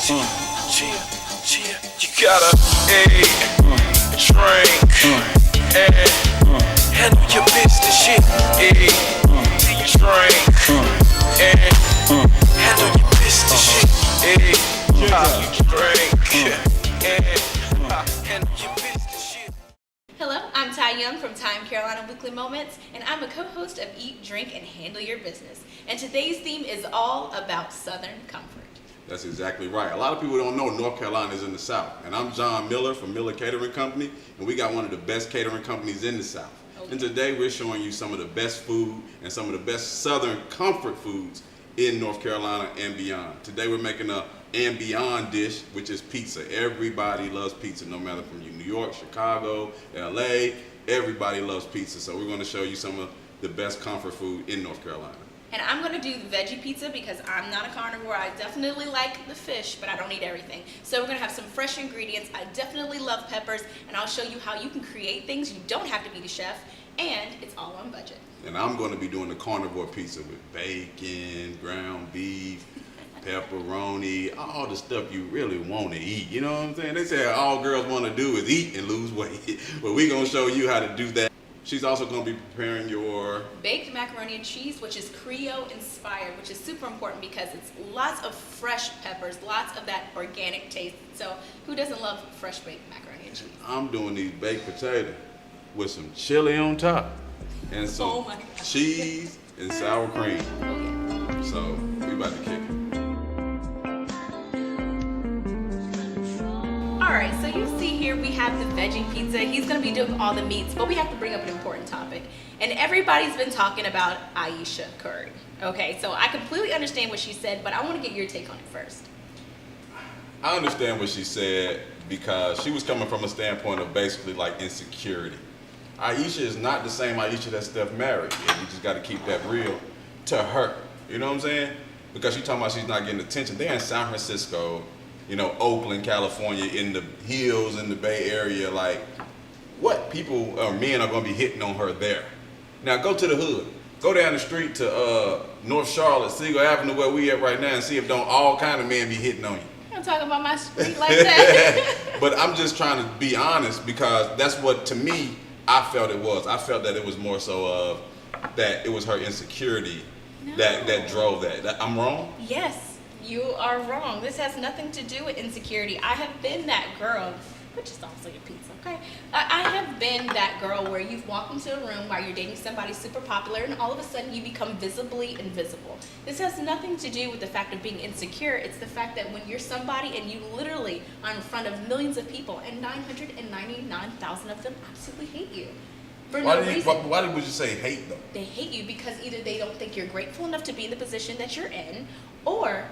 You gotta drink and handle your business, shit. Drink and handle your business, shit. You drink and handle your business, shit. Hello, I'm Tiye from Time Carolina Weekly Moments, and I'm a co-host of Eat, Drink, and Handle Your Business. And today's theme is all about Southern comfort. That's exactly right. A lot of people don't know North Carolina is in the South. And I'm John Miller from Miller Catering Company, and we got one of the best catering companies in the South. Okay. And today we're showing you some of the best food and some of the best Southern comfort foods in North Carolina and beyond. Today we're making a and beyond dish, which is pizza. Everybody loves pizza, no matter from New York, Chicago, LA, everybody loves pizza. So we're going to show you some of the best comfort food in North Carolina. And I'm going to do the veggie pizza because I'm not a carnivore. I definitely like the fish, but I don't eat everything. So we're going to have some fresh ingredients. I definitely love peppers, and I'll show you how you can create things. You don't have to be the chef, and it's all on budget. And I'm going to be doing the carnivore pizza with bacon, ground beef, pepperoni, all the stuff you really want to eat. You know what I'm saying? They say all girls want to do is eat and lose weight. But we're going to show you how to do that. She's also going to be preparing your baked macaroni and cheese, which is Creole inspired, which is super important because it's lots of fresh peppers, lots of that organic taste. So who doesn't love fresh baked macaroni and cheese? I'm doing these baked potatoes with some chili on top and some cheese and sour cream. Okay. So we about to kick it. Alright, so you see here we have the veggie pizza. He's going to be doing all the meats, but we have to bring up an important topic. And everybody's been talking about Aisha Curry. Okay, so I completely understand what she said, but I want to get your take on it first. I understand what she said because she was coming from a standpoint of basically like insecurity. Aisha is not the same Aisha that Steph married. And we just got to keep that real to her. You know what I'm saying? Because she's talking about she's not getting attention. They're in San Francisco, you know, Oakland, California, in the hills, in the Bay Area. Like, what people or men are going to be hitting on her there? Now, go to the hood. Go down the street to North Charlotte, Siegel Avenue, where we at right now, and see if don't all kind of men be hitting on you. I'm talking about my street like that. But I'm just trying to be honest because that's what, to me, I felt it was. I felt that it was more so of that it was her insecurity that drove that. I'm wrong? Yes, you are wrong. This has nothing to do with insecurity. I have been that girl, which is also your pizza, okay? I have been that girl where you've walked into a room while you're dating somebody super popular and all of a sudden you become visibly invisible. This has nothing to do with the fact of being insecure. It's the fact that when you're somebody and you literally are in front of millions of people and 999,000 of them absolutely hate you. For no reason. Why would you say hate though? They hate you because either they don't think you're grateful enough to be in the position that you're in, or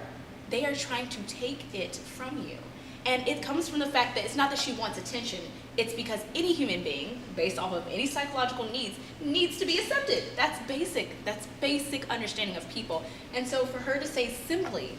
they are trying to take it from you. And it comes from the fact that it's not that she wants attention, it's because any human being, based off of any psychological needs to be accepted. That's basic understanding of people. And so for her to say simply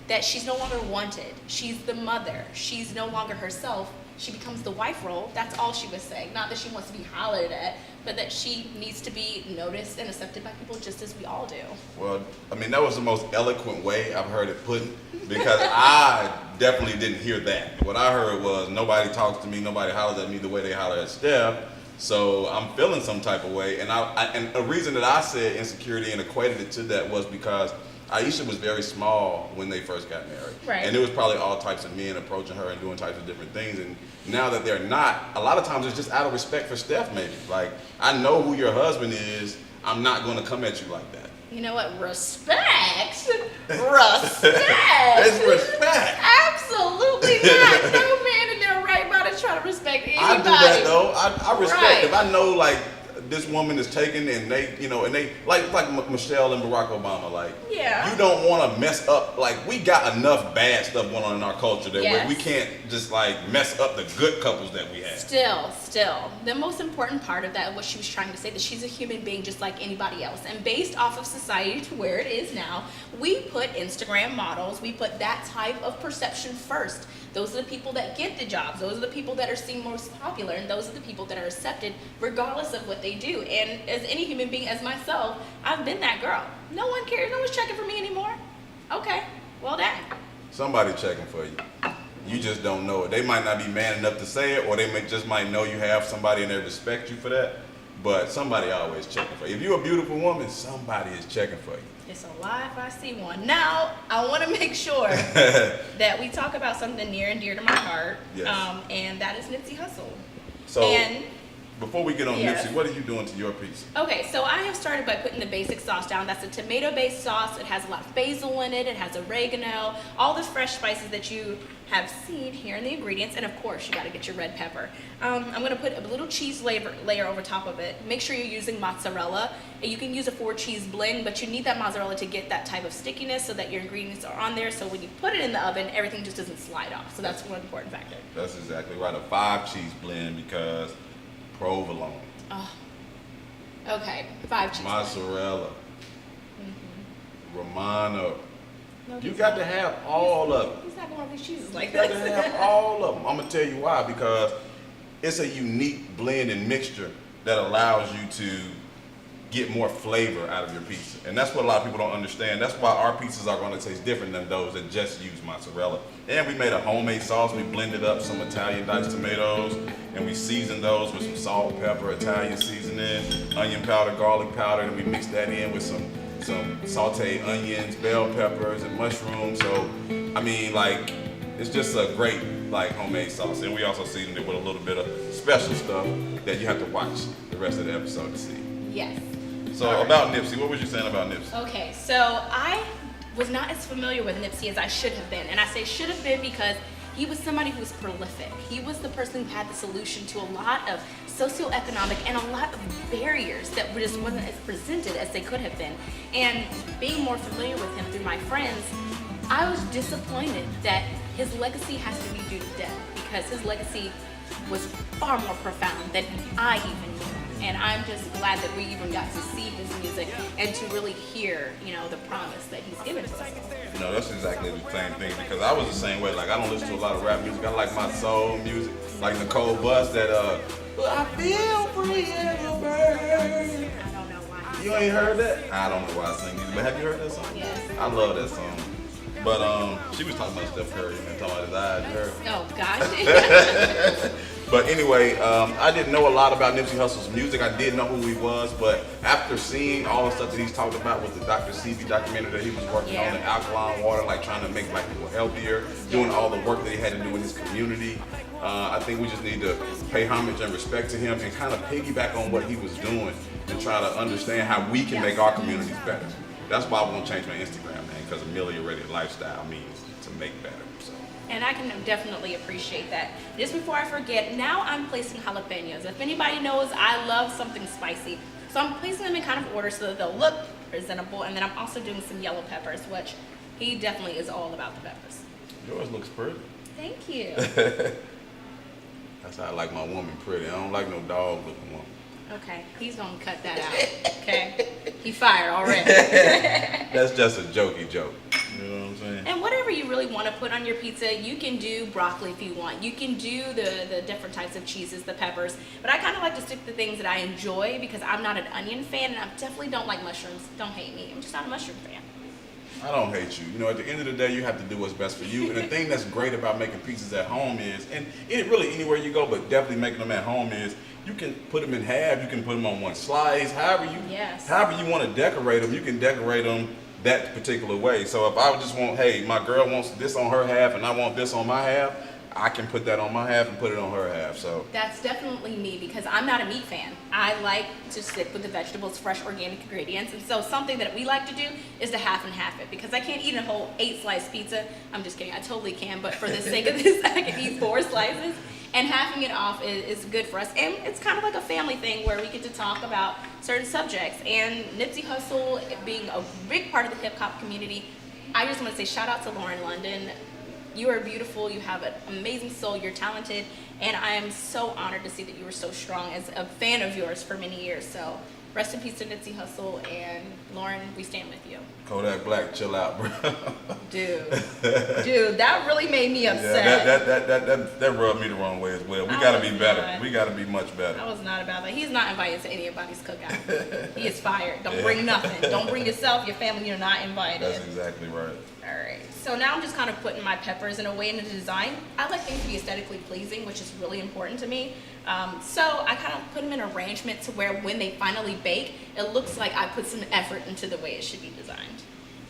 that she's no longer wanted, she's the mother, she's no longer herself, she becomes the wife role, that's all she was saying. Not that she wants to be hollered at, but that she needs to be noticed and accepted by people just as we all do. Well, I mean, that was the most eloquent way I've heard it put because I definitely didn't hear that. What I heard was nobody talks to me, nobody hollers at me the way they holler at Steph, so I'm feeling some type of way. And and a reason that I said insecurity and equated it to that was because Aisha was very small when they first got married. Right. And there was probably all types of men approaching her and doing types of different things. And now that they're not, a lot of times it's just out of respect for Steph maybe. Like, I know who your husband is. I'm not going to come at you like that. You know what? Respect? Respect? It's respect. Absolutely not. No man in their right mind is trying to respect anybody. I do that though. I respect. Right. If I know like this woman is taken and they, you know, and they like Michelle and Barack Obama, like, yeah, you don't want to mess up. Like, we got enough bad stuff going on in our culture that we can't just like mess up the good couples that we have. Still, the most important part of that, what she was trying to say, that she's a human being just like anybody else. And based off of society to where it is now, we put Instagram models, we put that type of perception first. Those are the people that get the jobs. Those are the people that are seen most popular, and those are the people that are accepted regardless of what they do. And as any human being, as myself, I've been that girl. No one cares. No one's checking for me anymore. Okay, well dang. Somebody checking for you. You just don't know it. They might not be man enough to say it, or they just might know you have somebody and they respect you for that. But somebody always checking for you. If you're a beautiful woman, somebody is checking for you. It's a lie if I see one. Now, I want to make sure that we talk about something near and dear to my heart, Yes. And that is Nipsey Hussle. So, And before we get on Yes. Nipsey, what are you doing to your pizza? okay, so I have started by putting the basic sauce down. That's a tomato-based sauce. It has a lot of basil in it. It has oregano, all the fresh spices that you have seen here in the ingredients. And of course, you got to get your red pepper. I'm going to put a little cheese layer over top of it. Make sure you're using mozzarella. You can use a 4-cheese blend, but you need that mozzarella to get that type of stickiness so that your ingredients are on there. So when you put it in the oven, everything just doesn't slide off. So that's one important factor. That's exactly right. A 5-cheese blend because provolone, Oh, okay, 5 cheese. mozzarella, Romano. No, You he's got not. to have all of it. He's not going to these cheeses like You got to this. have all of them. I'm gonna tell you why, because it's a unique blend and mixture that allows you to get more flavor out of your pizza. And that's what a lot of people don't understand. That's why our pizzas are gonna taste different than those that just use mozzarella. And we made a homemade sauce. We blended up some Italian diced tomatoes and we seasoned those with some salt, pepper, Italian seasoning, onion powder, garlic powder, and we mixed that in with some sauteed onions, bell peppers, and mushrooms. So, I mean, like, it's just a great, like, homemade sauce. And we also seasoned it with a little bit of special stuff that you have to watch the rest of the episode to see. Yes. So, All right. about Nipsey, what was you saying about Nipsey? Okay, so I was not as familiar with Nipsey as I should have been. And I say should have been because he was somebody who was prolific. He was the person who had the solution to a lot of socioeconomic and a lot of barriers that were just wasn't as presented as they could have been. And being more familiar with him through my friends, I was disappointed that his legacy has to be due to death because his legacy was far more profound than I even knew. And I'm just glad that we even got to see his music and to really hear, the promise that he's given to us. You know, that's exactly the same thing because I was the same way. Like, I don't listen to a lot of rap music. I like my soul music, like Nicole Bus, that, I feel free as a bird. I don't know why. You ain't heard that? I don't know why I sing it, but have you heard that song? Yes. I love that song. But she was talking about Steph Curry and talking about his eyes. You heard? Oh, gosh. But anyway, I didn't know a lot about Nipsey Hussle's music. I did know who he was, but after seeing all the stuff that he's talked about with the Dr. CB documentary that he was working on, the alkaline water, like trying to make black people healthier, doing all the work that he had to do in his community, I think we just need to pay homage and respect to him and kind of piggyback on what he was doing and try to understand how we can make our communities better. That's why I won't change my Instagram name, because ameliorated lifestyle means to make better. So. And I can definitely appreciate that. Just before I forget, now I'm placing jalapenos. If anybody knows, I love something spicy. So I'm placing them in kind of order so that they'll look presentable. And then I'm also doing some yellow peppers, which he definitely is all about the peppers. Yours looks pretty. Thank you. That's how I like my woman pretty. I don't like no dog looking woman. Okay, he's gonna cut that out. Okay, he fired already. That's just a jokey joke. You know what I'm saying? And whatever you really want to put on your pizza, you can do broccoli if you want. You can do the different types of cheeses, the peppers. But I kind of like to stick to things that I enjoy because I'm not an onion fan and I definitely don't like mushrooms. Don't hate me. I'm just not a mushroom fan. I don't hate you. You know, at the end of the day, you have to do what's best for you. And the thing that's great about making pizzas at home is, and it really anywhere you go, but definitely making them at home is, you can put them in half. You can put them on one slice. However you want to decorate them, you can decorate them that particular way. So if I just want, hey, my girl wants this on her half and I want this on my half, I can put that on my half and put it on her half. So that's definitely me because I'm not a meat fan. I like to stick with the vegetables, fresh organic ingredients. And so something that we like to do is to half and half it because I can't eat a whole 8-slice pizza. I'm just kidding. I totally can. But for the sake of this, I can eat 4 slices. And halving it off is good for us. And it's kind of like a family thing where we get to talk about certain subjects. And Nipsey Hussle being a big part of the hip hop community, I just want to say shout out to Lauren London. You are beautiful. You have an amazing soul. You're talented. And I am so honored to see that you were so strong as a fan of yours for many years. So rest in peace to Nipsey Hussle. And Lauren, we stand with you. Kodak Black, chill out, bro. Dude, that really made me upset. Yeah, that rubbed me the wrong way as well. We gotta be better. We gotta be much better. I was not about that. He's not invited to anybody's cookout. He is fired. Don't bring nothing. Don't bring yourself, your family. You're not invited. That's exactly right. All right. So now I'm just kind of putting my peppers in a way in the design. I like things to be aesthetically pleasing, which is really important to me. So I kind of put them in arrangement to where when they finally bake, it looks like I put some effort into the way it should be designed.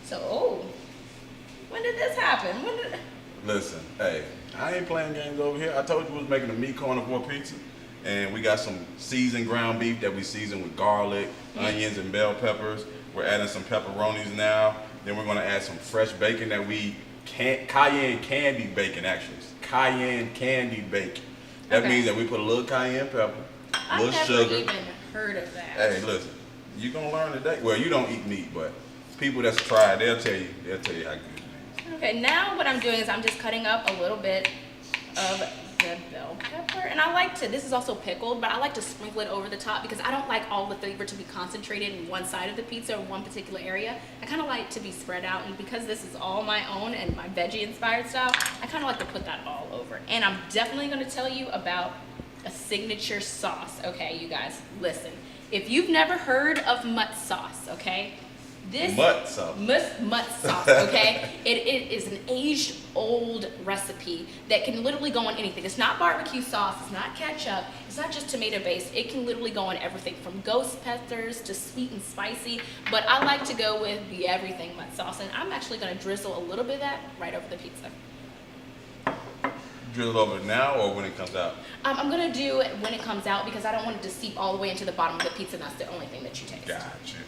So, when did this happen? Listen, hey, I ain't playing games over here. I told you we was making a meat carnivore pizza, and we got some seasoned ground beef that we season with garlic, onions, and bell peppers. We're adding some pepperonis now. Then we're gonna add some fresh bacon that cayenne candy bacon actually. Cayenne candy bacon. That means that we put a little cayenne pepper, a little sugar. I've never even heard of that. Hey, listen, you're gonna learn today. Well, you don't eat meat, but people that's tried, they'll tell you how good it is. Okay, now what I'm doing is I'm just cutting up a little bit of the bell pepper, and I like to, this is also pickled, but I like to sprinkle it over the top because I don't like all the flavor to be concentrated in one side of the pizza or one particular area. I kind of like to be spread out, and because this is all my own and my veggie inspired style, I kind of like to put that all over. And I'm definitely going to tell you about a signature sauce. Okay, you guys, listen. If you've never heard of mutt sauce, okay, this mutt sauce. Mutt sauce, okay? it is an aged old recipe that can literally go on anything. It's not barbecue sauce, it's not ketchup, it's not just tomato based. It can literally go on everything from ghost peppers to sweet and spicy. But I like to go with the everything mutt sauce, and I'm actually gonna drizzle a little bit of that right over the pizza. Drizzle over now or when it comes out? I'm gonna do it when it comes out because I don't want it to seep all the way into the bottom of the pizza, and that's the only thing that you taste. Gotcha.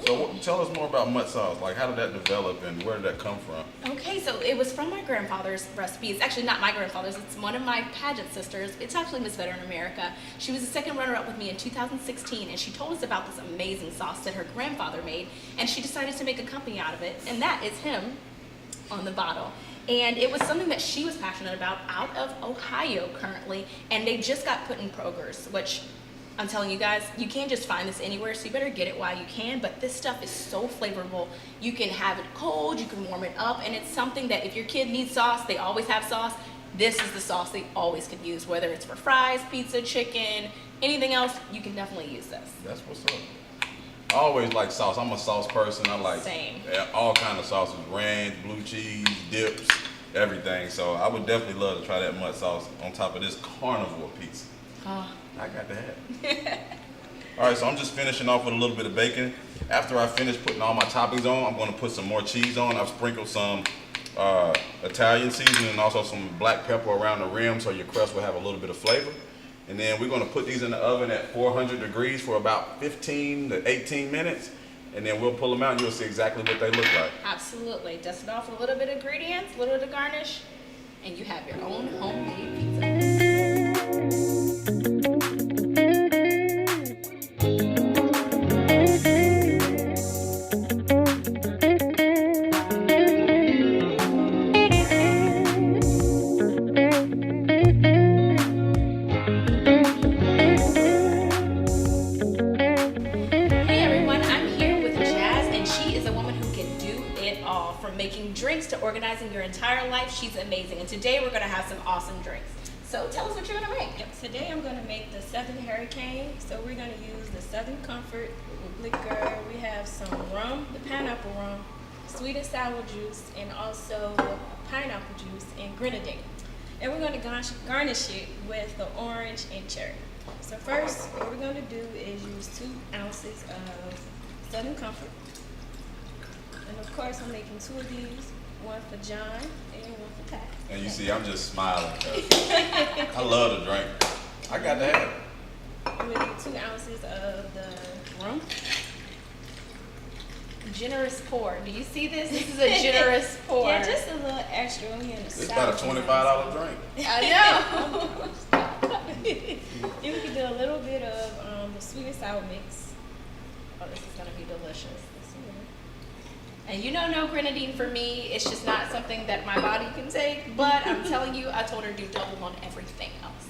So tell us more about mutt sauce. Like, how did that develop and where did that come from? Okay, so it was from my grandfather's recipe. It's actually not my grandfather's, it's one of my pageant sisters. It's actually Miss Veteran America. She was the second runner-up with me in 2016, and she told us about this amazing sauce that her grandfather made, and she decided to make a company out of it, and that is him on the bottle. And it was something that she was passionate about out of Ohio currently, and they just got put in Kroger's, which I'm telling you guys, you can't just find this anywhere, so you better get it while you can. But this stuff is so flavorful. You can have it cold, you can warm it up, and it's something that if your kid needs sauce, they always have sauce. This is the sauce they always can use, whether it's for fries, pizza, chicken, anything else, you can definitely use this. That's what's up. I always like sauce. I'm a sauce person. I like all kind of sauces, ranch, blue cheese, dips, everything. So I would definitely love to try that mutt sauce on top of this carnivore pizza. I got to have it. All right, so I'm just finishing off with a little bit of bacon. After I finish putting all my toppings on, I'm going to put some more cheese on. I've sprinkled some Italian seasoning and also some black pepper around the rim so your crust will have a little bit of flavor. And then we're going to put these in the oven at 400 degrees for about 15 to 18 minutes. And then we'll pull them out and you'll see exactly what they look like. Absolutely. Dust it off with a little bit of ingredients, a little bit of garnish, and you have your own homemade pizza. Making drinks to organizing your entire life. She's amazing. And today we're going to have some awesome drinks. So tell us what you're going to make. Yep. Today I'm going to make the Southern Hurricane. So we're going to use the Southern Comfort with liquor. We have some rum, the pineapple rum, sweet and sour juice, and also pineapple juice and grenadine. And we're going to garnish it with the orange and cherry. So first, what we're going to do is use 2 ounces of Southern Comfort. And of course, I'm making 2 of these, one for John and one for Pat. And you see, I'm just smiling. I love to drink. I got to have it. I'm going to do 2 ounces of the rum. Generous pour. Do you see this? This is a generous pour. Yeah, just a little extra. We're in the It's about a $25 drink. I know. Then we can do a little bit of the sweet and sour mix. Oh, this is going to be delicious. And you know, no grenadine for me. It's just not something that my body can take. But I'm telling you, I told her to do double on everything else.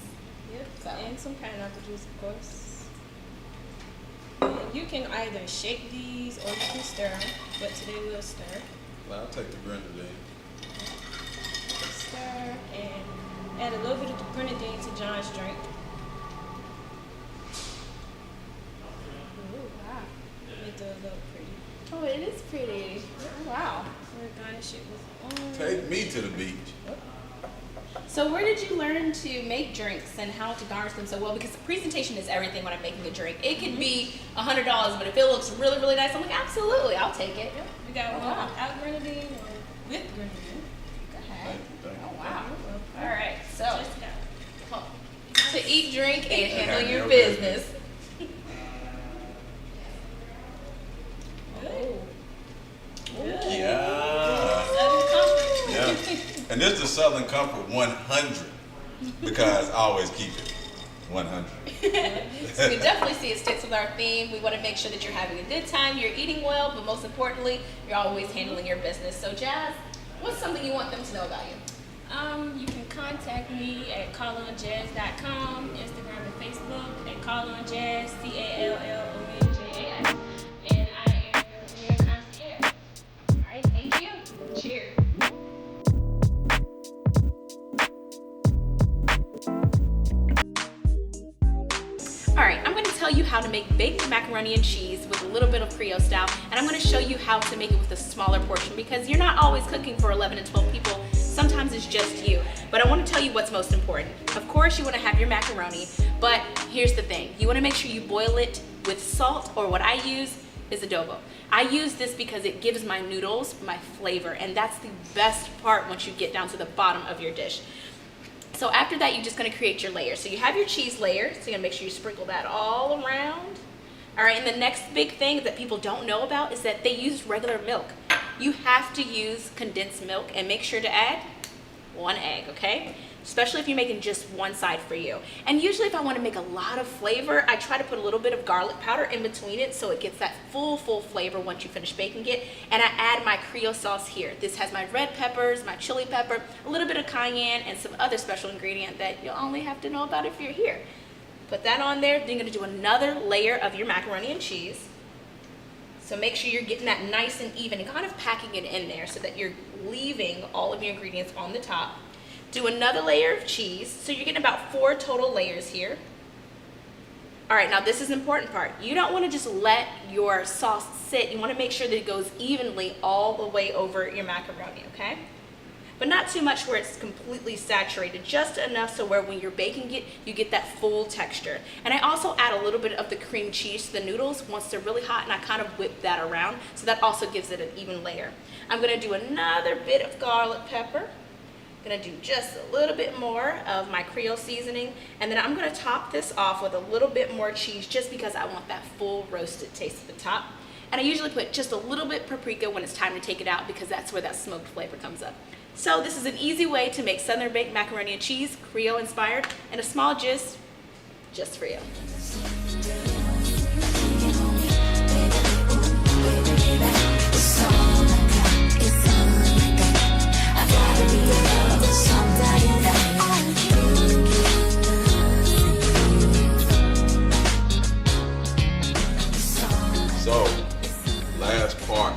Yep. So. And some pineapple juice, of course. And you can either shake these or you can stir them. But today we'll stir. Well, I'll take the grenadine. Stir and add a little bit of the grenadine to John's drink. Ooh, wow. Make it look pretty. Oh, it is pretty. Oh, wow. gonna garnish it with orange. Take me to the beach. So where did you learn to make drinks and how to garnish them so well? Because the presentation is everything when I'm making a drink. It could be $100, but if it looks really, really nice, I'm like, absolutely, I'll take it. Yep. We got one without grenadine and with grenadine. Go ahead. Thank you. Oh, wow. All right, so Just got to eat, drink, and handle Handle your your business. good. Good. Yeah. Southern comfort. Yeah. And this is the Southern Comfort 100 because I always keep it 100. So you can definitely see it sticks with our theme. We want to make sure that you're having a good time, you're eating well, but most importantly, you're always handling your business. So Jazz, what's something you want them to know about you? You can contact me at callonjazz.com, Instagram and Facebook at callonjazz, CALLONJAS. And I am your concierge. All right, thank you. Cheers. All right, I'm going to tell you how to make baked macaroni and cheese with a little bit of Creole style, and I'm going to show you how to make it with a smaller portion because you're not always cooking for 11 and 12 people. Sometimes it's just you. But I want to tell you what's most important. Of course, you want to have your macaroni, but here's the thing. You want to make sure you boil it with salt, or what I use is adobo. I use this because it gives my noodles my flavor, and that's the best part once you get down to the bottom of your dish. So after that, you're just gonna create your layer. So you have your cheese layer, so you're gonna make sure you sprinkle that all around. All right, and the next big thing that people don't know about is that they use regular milk. You have to use condensed milk and make sure to add 1 egg, okay? Especially if you're making just one side for you. And usually if I wanna make a lot of flavor, I try to put a little bit of garlic powder in between it so it gets that full flavor once you finish baking it. And I add my Creole sauce here. This has my red peppers, my chili pepper, a little bit of cayenne, and some other special ingredient that you'll only have to know about if you're here. Put that on there, then you're gonna do another layer of your macaroni and cheese. So make sure you're getting that nice and even and kind of packing it in there so that you're leaving all of your ingredients on the top. Do another layer of cheese. So you're getting about 4 total layers here. All right, now this is the important part. You don't want to just let your sauce sit. You want to make sure that it goes evenly all the way over your macaroni, okay? But not too much where it's completely saturated, just enough so where when you're baking it, you get that full texture. And I also add a little bit of the cream cheese to the noodles once they're really hot, and I kind of whip that around, so that also gives it an even layer. I'm gonna do another bit of garlic pepper. Gonna do just a little bit more of my Creole seasoning, and then I'm gonna top this off with a little bit more cheese just because I want that full roasted taste at the top. And I usually put just a little bit paprika when it's time to take it out because that's where that smoked flavor comes up. So this is an easy way to make Southern baked macaroni and cheese, Creole inspired, and a small gist just for you. So, last part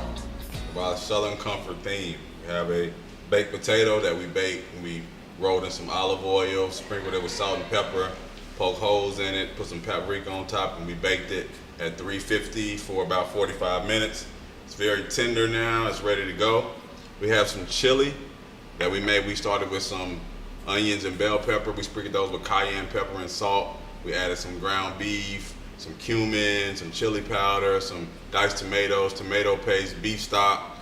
of our Southern Comfort theme. We have a baked potato that we baked, and we rolled in some olive oil, sprinkled it with salt and pepper, poked holes in it, put some paprika on top, and we baked it at 350 for about 45 minutes. It's very tender now, it's ready to go. We have some chili that we made. We started with some onions and bell pepper. We sprinkled those with cayenne pepper and salt. We added some ground beef, some cumin, some chili powder, some diced tomatoes, tomato paste, beef stock,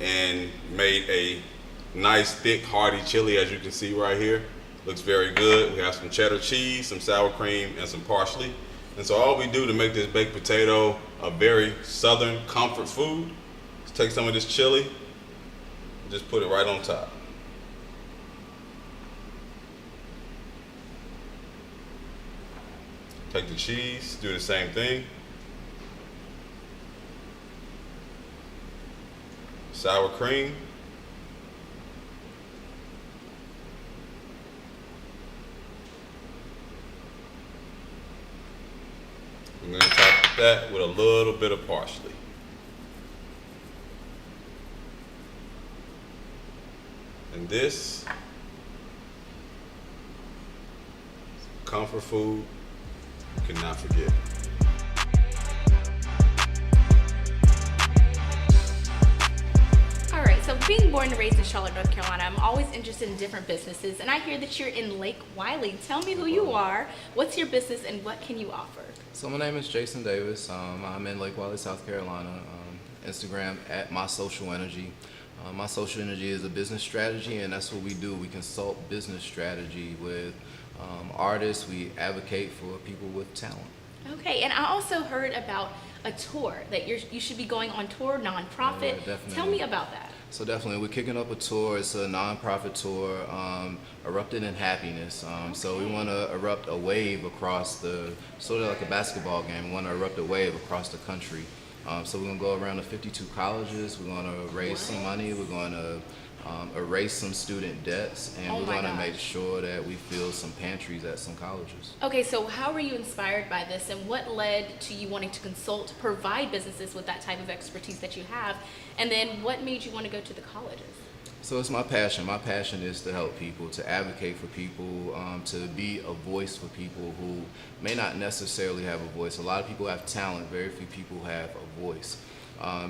and made a nice thick hearty chili, as you can see right here. Looks very good. We have some cheddar cheese, some sour cream, and some parsley. And so all we do to make this baked potato a very Southern comfort food is take some of this chili and just put it right on top. Take the cheese, do the same thing. Sour cream. I'm going to top that with a little bit of parsley. And this comfort food you cannot forget. All right, so being born and raised in Charlotte, North Carolina, I'm always interested in different businesses, and I hear that you're in Lake Wiley. Tell me who you are, what's your business, and what can you offer? So my name is Jason Davis. I'm in Lake Wiley, South Carolina. Instagram at My Social Energy. My Social Energy is a business strategy, and that's what we do. We consult business strategy with artists. We advocate for people with talent. Okay, and I also heard about a tour that you should be going on tour, nonprofit. Yeah, definitely. Tell me about that. So definitely, we're kicking up a tour. It's a nonprofit tour, Erupted in Happiness. So we want to erupt a wave across sort of like a basketball game. We want to erupt a wave across the country. So we're going to go around to 52 colleges. We're going to raise some money. We're going to erase some student debts, and we're going to make sure that we fill some pantries at some colleges. Okay, so how were you inspired by this, and what led to you wanting to provide businesses with that type of expertise that you have, and then what made you want to go to the colleges? So it's my passion. My passion is to help people, to advocate for people, to be a voice for people who may not necessarily have a voice. A lot of people have talent, very few people have a voice.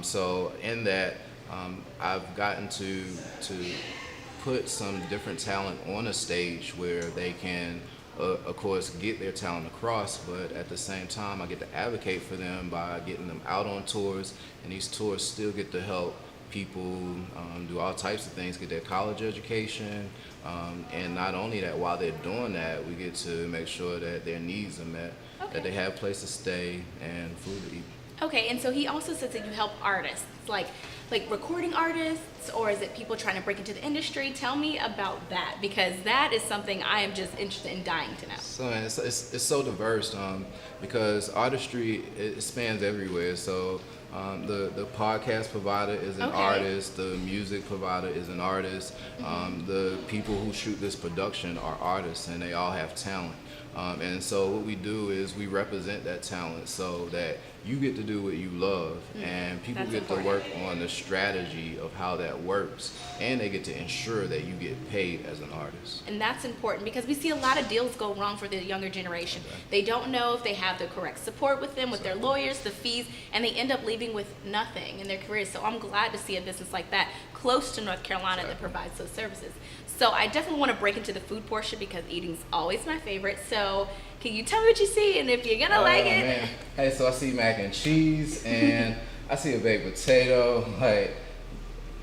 So in that, I've gotten to put some different talent on a stage where they can, of course, get their talent across, but at the same time, I get to advocate for them by getting them out on tours, and these tours still get to help people do all types of things, get their college education, and not only that, while they're doing that, we get to make sure that their needs are met, that they have a place to stay and food to eat. Okay, and so he also says that you help artists, like recording artists, or is it people trying to break into the industry? Tell me about that, because that is something I am just interested in dying to know. So it's so diverse because artistry, it spans everywhere. So the podcast provider is an artist, the music provider is an artist, the people who shoot this production are artists, and they all have talent. And so what we do is we represent that talent so that you get to do what you love, and people get to work on the strategy of how that works, and they get to ensure that you get paid as an artist. And that's important because we see a lot of deals go wrong for the younger generation. They don't know if they have the correct support with them, with their lawyers, the fees, and they end up leaving with nothing in their careers. So I'm glad to see a business like that close to North Carolina that provides those services. So I definitely want to break into the food portion because eating's always my favorite. So can you tell me what you see and if you're gonna like it? Man. Hey, so I see mac and cheese and I see a baked potato. Like,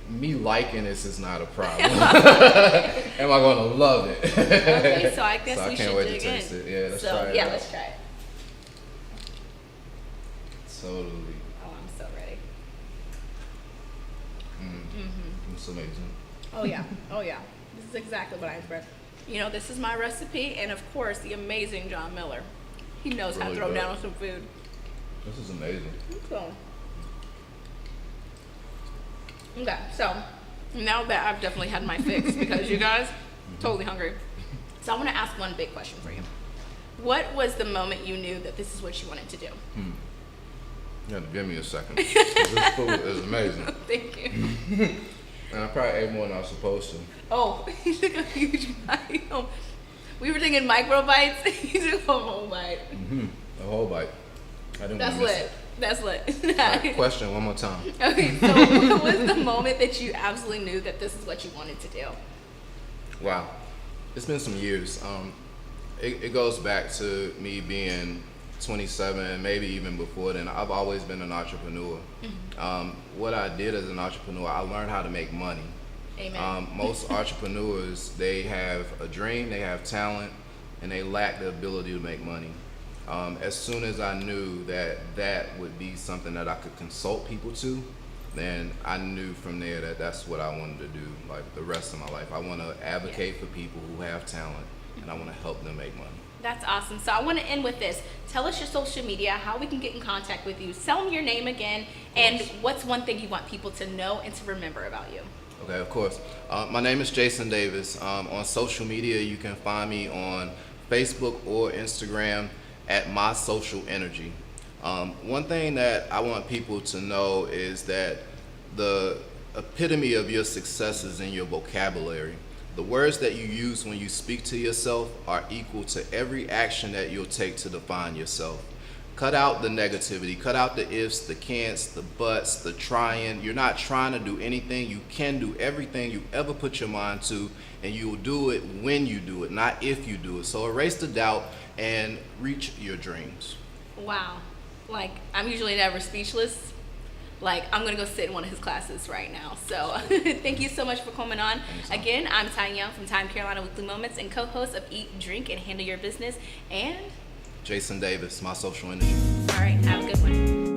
me liking this is not a problem. Am I gonna love it? Okay, so I guess so we I can't should wait dig to taste in. it. Yeah, let's so, try it. Yeah, out. let's try it. Totally. Oh, I'm so ready. It's amazing. Oh yeah, oh yeah. This is exactly what I expect. You know, this is my recipe, and of course, the amazing John Miller. He knows how to Really throw good. down on some food. This is amazing. Okay, so now that I've definitely had my fix, because you guys, totally hungry. So I want to ask one big question for you. What was the moment you knew that this is what you wanted to do? You have to give me a second. This food is amazing. Thank you. And I probably ate more than I was supposed to. Oh, he took a huge bite. Oh, we were thinking micro bites. He took a whole bite. A whole bite. I didn't That's want to miss lit. That's lit. it. All right, question one more time. Okay, so what was the moment that you absolutely knew that this is what you wanted to do? Wow. It's been some years. It goes back to me being 27, maybe even before then. I've always been an entrepreneur. What I did as an entrepreneur, I learned how to make money. Amen. Most entrepreneurs, they have a dream, they have talent, and they lack the ability to make money. As soon as I knew that that would be something that I could consult people to, then I knew from there that that's what I wanted to do, like the rest of my life. I want to advocate for people who have talent, and I want to help them make money. That's awesome. So I want to end with this. Tell us your social media, how we can get in contact with you. Tell them your name again, and what's one thing you want people to know and to remember about you. Okay, of course. My name is Jason Davis. On social media, you can find me on Facebook or Instagram at My Social Energy. One thing that I want people to know is that the epitome of your success is in your vocabulary. The words that you use when you speak to yourself are equal to every action that you'll take to define yourself. Cut out the negativity. Cut out the ifs, the can'ts, the buts, the trying. You're not trying to do anything. You can do everything you ever put your mind to, and you will do it when you do it, not if you do it. So erase the doubt and reach your dreams. Wow. Like, I'm usually never speechless. Like, I'm going to go sit in one of his classes right now. So thank you so much for coming on. Again, I'm Tiye Young from Time Carolina Weekly Moments and co-host of Eat, Drink, and Handle Your Business. And Jason Davis, my social industry. all right, have a good one.